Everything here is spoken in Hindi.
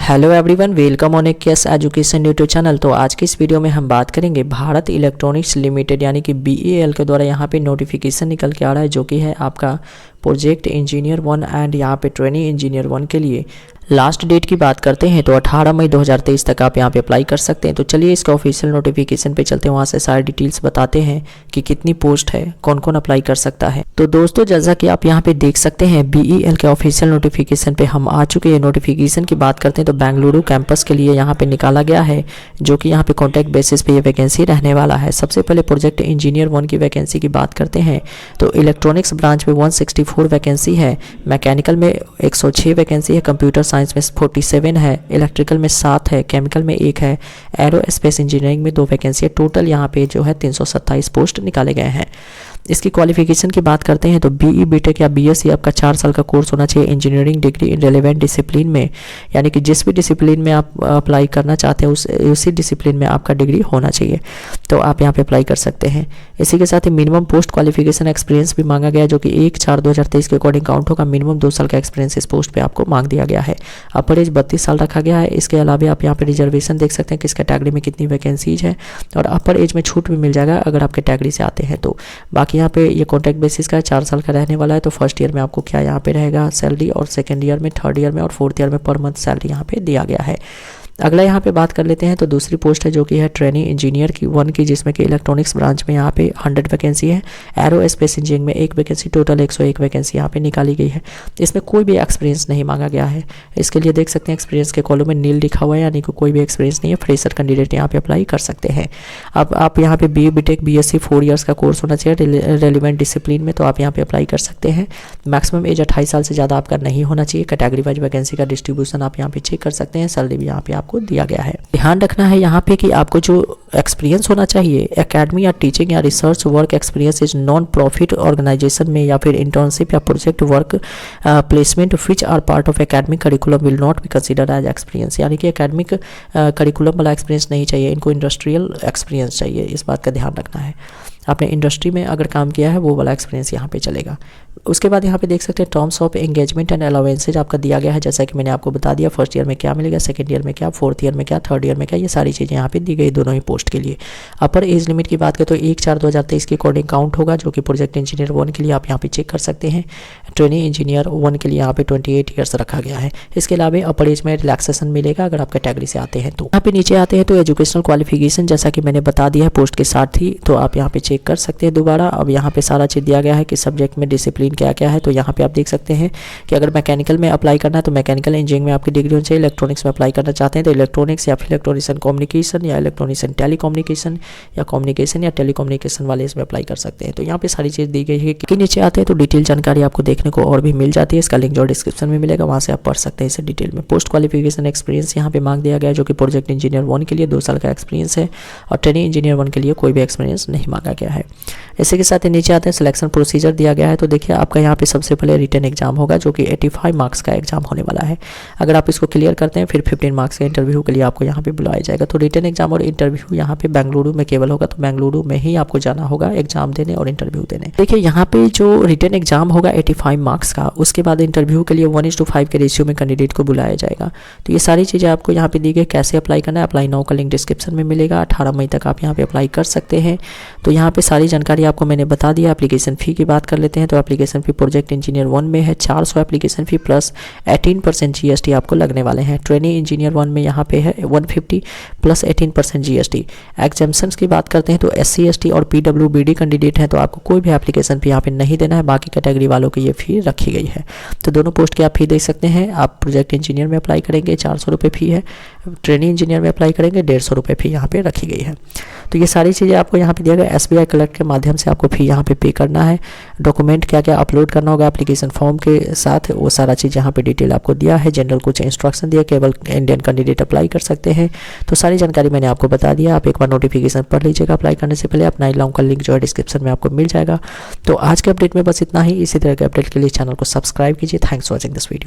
Hello everyone, welcome on KS education YouTube channel. तो आज की इस वीडियो में हम बात करेंगे भारत इलेक्ट्रॉनिक्स लिमिटेड यानी कि बीईएल के द्वारा यहाँ पे नोटिफिकेशन निकल के आ रहा है, जो कि है आपका प्रोजेक्ट इंजीनियर 1 एंड यहाँ पे ट्रेनिंग इंजीनियर 1 के लिए। लास्ट डेट की बात करते हैं तो 18 मई 2023 तक आप यहाँ पे अप्लाई कर सकते हैं। तो चलिए इसका ऑफिशियल नोटिफिकेशन पे चलते हैं, वहाँ से सारी डिटेल्स बताते हैं कि कितनी पोस्ट है, कौन कौन अप्लाई कर सकता है। तो दोस्तों, जैसा कि आप यहाँ पे देख सकते हैं बीईएल के ऑफिशियल नोटिफिकेशन पे हम आ चुके हैं। नोटिफिकेशन की बात करते हैं तो बेंगलुरु कैंपस के लिए यहाँ पे निकाला गया है, जो कि यहाँ पे कॉन्ट्रैक्ट बेसिस पे ये वैकेंसी रहने वाला है। सबसे पहले प्रोजेक्ट इंजीनियर 1 की वैकेंसी की बात करते हैं तो इलेक्ट्रॉनिक्स ब्रांच में 164 वैकेंसी है, मैकेनिकल में 106 वैकेंसी है, कंप्यूटर साइंस में 47 है, इलेक्ट्रिकल में 7 है, केमिकल में 1 है, एरोस्पेस इंजीनियरिंग में 2 वैकेंसी है। टोटल यहाँ पे जो है 327 पोस्ट निकाले गए हैं। इसकी क्वालिफिकेशन की बात करते हैं तो बीई बीटेक या बीएससी आपका 4 साल का कोर्स होना चाहिए। Engineering degree in relevant discipline में, यानी कि जिस भी डिसिप्लिन में आप अप्लाई करना चाहते हैं उसी डिसिप्लिन में आपका डिग्री होना चाहिए, तो आप यहाँ पे अप्लाई कर सकते हैं। इसी के साथ ही मिनिमम पोस्ट क्वालिफिकेशन एक्सपीरियंस भी मांगा गया, जो कि 1/4/2023 के अकॉर्डिंग काउंट होगा। मिनिमम 2 साल का एक्सपीरियंस इस पोस्ट पे आपको मांग दिया गया है। अपर एज 32 साल रखा गया है। इसके अलावा आप यहाँ पे रिजर्वेशन देख सकते हैं किस कैटेगरी में कितनी वैकेंसीज है, और अपर एज में छूट भी मिल जाएगा अगर आप कैटेगरी से आते हैं तो। बाकी यहाँ पे ये कॉन्ट्रैक्ट बेसिस का 4 साल का रहने वाला है। तो फर्स्ट ईयर में आपको क्या यहाँ पे रहेगा सैलरी, और सेकंड ईयर में, थर्ड ईयर में और फोर्थ ईयर में पर मंथ सैलरी यहाँ पे दिया गया है। अगला यहाँ पे बात कर लेते हैं तो दूसरी पोस्ट है जो कि है ट्रेनिंग इंजीनियर की 1 की, जिसमें कि इलेक्ट्रॉनिक्स ब्रांच में यहाँ पे 100 वैकेंसी है, एरोस्पेस इंजीनियरिंग में 1 वैकेंसी, टोटल 101 वैकेंसी यहाँ पे निकाली गई है। इसमें कोई भी एक्सपीरियंस नहीं मांगा गया है। इसके लिए देख सकते हैं एक्सपीरियंस के कॉलम में नील लिखा हुआ है, यानी कि कोई भी एक्सपीरियंस नहीं है, फ्रेशर कैंडिडेट यहाँ पे अप्लाई कर सकते हैं। अब आप यहाँ पे बीई बीटेक बीएससी 4 ईयर्स का कोर्स होना चाहिए रेलिवेंट डिसिप्लिन में, तो आप यहाँ पे अप्लाई कर सकते हैं। मैक्सिमम एज 28 साल से ज़्यादा आपका नहीं होना चाहिए। कैटेगरी वाइज वैकेंसी का डिस्ट्रीब्यूशन आप यहाँ पे चेक कर सकते हैं। सैलरी भी यहाँ पे आपको दिया गया है। ध्यान रखना है यहाँ पे कि आपको जो एक्सपीरियंस होना चाहिए, एकेडमी या टीचिंग या research work experience is non profit organisation में, या फिर इंटर्नशिप या project work placement which are part of academic curriculum will not be considered as experience. यानी कि एकेडमिक करिकुलम वाला एक्सपीरियंस नहीं चाहिए, इनको इंडस्ट्रियल एक्सपीरियंस चाहिए। इस बात का ध्यान रखना है। आपने इंडस्ट्री में अगर काम किया है वो वाला एक्सपीरियंस यहाँ पे चलेगा। उसके बाद यहाँ पे देख सकते हैं terms of engagement and allowances आपका दिया गया है, जैसा कि मैंने आपको बता दिया। फर्स्ट ईयर में क्या मिलेगा, सेकंड ईयर में क्या, फोर्थ ईयर में क्या, थर्ड ईयर में क्या, ये सारी चीज़ें यहाँ पे दी गई दोनों ही पोस्ट के लिए। अपर एज लिमिट की बात करें तो 1/4/2023 के अकॉर्डिंग काउंट होगा, जो कि प्रोजेक्ट इंजीनियर 1 के लिए आप यहाँ पे चेक कर सकते हैं। ट्रेनिंग इंजीनियर 1 के लिए यहाँ पे 28 ईयर्स रखा गया है। इसके अलावा अपर एज में रिलैक्सेशन मिलेगा अगर आप कैटेगरी से आते हैं तो। यहाँ पे नीचे आते हैं तो एजुकेशनल क्वालिफिकेशन, जैसा कि मैंने बता दिया है पोस्ट के साथ ही, तो आप यहाँ पे चेक कर सकते हैं दोबारा। अब यहाँ पे सारा चीज़ दिया गया है कि सब्जेक्ट में डिसिप्लिन क्या क्या है। तो यहाँ पे आप देख सकते हैं कि अगर मैकेनिकल में अप्लाई करना है तो मैकेनिकल इंजीनियरिंग में आपकी डिग्री होनी चाहिए। इलेक्ट्रॉनिक्स में अप्लाई करना चाहते हैं तो इलेक्ट्रॉनिक्स या फिर इलेक्ट्रॉनिक्स कम्युनिकेशन या इलेक्ट्रॉनिक्स टेलीकम्युनिकेशन या कम्युनिकेशन या टेलीकम्युनिकेशन वाले इसमें अप्लाई कर सकते हैं। तो यहाँ पे सारी चीज़ दी गई है कि नीचे आते हैं तो डिटेल जानकारी आपको देखने को और भी मिल जाती है। इसका लिंक जो डिस्क्रिप्शन में मिलेगा, वहाँ से आप पढ़ सकते हैं इसे डिटेल में। पोस्ट क्वालिफिकेशन एक्सपीरियंस यहाँ पे मांग दिया गया है, जो कि प्रोजेक्ट इंजीनियर 1 के लिए 2 साल का एक्सपीरियंस है, और ट्रेनिंग इंजीनियर 1 के लिए कोई भी एक्सपीरियंस नहीं मांगा गया है। इसी के साथ ही नीचे आते हैं सिलेक्शन प्रोसीजर दिया गया है। तो देखिए आपका यहाँ पे सबसे पहले रिटन एग्जाम होगा, जो कि 85 मार्क्स का एग्जाम होने वाला है। अगर आप इसको क्लियर करते हैं फिर 15 मार्क्स के इंटरव्यू के लिए आपको यहाँ पे बुलाया जाएगा। तो रिटन एग्जाम और इंटरव्यू यहाँ पे बेंगलुरु में केवल होगा, तो बेंगलुरु में ही आपको जाना होगा एग्जाम देने और इंटरव्यू देने। देखिए यहाँ पे जो रिटन एग्जाम होगा 85 मार्क्स का, उसके बाद इंटरव्यू के लिए 1:5 के रेशियो में कैंडिडेट को बुलाया जाएगा। तो ये सारी चीज़ें आपको यहाँ पे दी गई। कैसे अप्लाई करना है, अप्लाई नाउ का लिंक डिस्क्रिप्शन में मिलेगा। 18 मई तक आप यहाँ पे अप्लाई कर सकते हैं। तो यहाँ पे सारी जानकारी आपको मैंने बता दिया। एप्लीकेशन फ़ी की बात कर लेते हैं तो एप्लीकेशन फ़ी प्रोजेक्ट इंजीनियर 1 में है 400 एप्लीकेशन फ़ी प्लस 18% जीएसटी आपको लगने वाले हैं। ट्रेनिंग इंजीनियर 1 में यहाँ पे है 150 प्लस 18% जीएसटी। एग्जाम्पशंस की बात करते हैं तो SC ST और PWBD कैंडिडेट हैं तो आपको कोई भी एप्लीकेशन फ़ी यहाँ पे नहीं देना है। बाकी कैटेगरी वालों की ये फ़ी रखी गई है। तो दोनों पोस्ट की आप फ़ी देख सकते हैं। आप प्रोजेक्ट इंजीनियर में अप्लाई करेंगे 400 रुपये फ़ी है, ट्रेनिंग इंजीनियर में अप्लाई करेंगे 150 रुपये फ़ी यहाँ पे रखी गई है। तो ये सारी चीज़ें आपको यहाँ पे दिया गया। SBI कलेक्ट के माध्यम से आपको फ़ी यहाँ पे करना है। डॉक्यूमेंट क्या क्या अपलोड करना होगा एप्लीकेशन फॉर्म के साथ, वो सारा चीज़ यहाँ पे डिटेल आपको दिया है। जनरल कुछ इंस्ट्रक्शन दिया, केवल इंडियन कैंडिडेट अप्लाई कर सकते हैं। तो सारी जानकारी मैंने आपको बता दिया। आप एक बार नोटिफिकेशन पढ़ लीजिएगा अप्लाई करने से पहले। अपना लॉन्ग का लिंक जो है डिस्क्रिप्शन में आपको मिल जाएगा। तो आज के अपडेट में बस इतना ही। इसी तरह के अपडेट के लिए चैनल को सब्सक्राइब कीजिए। Thanks for watching this video.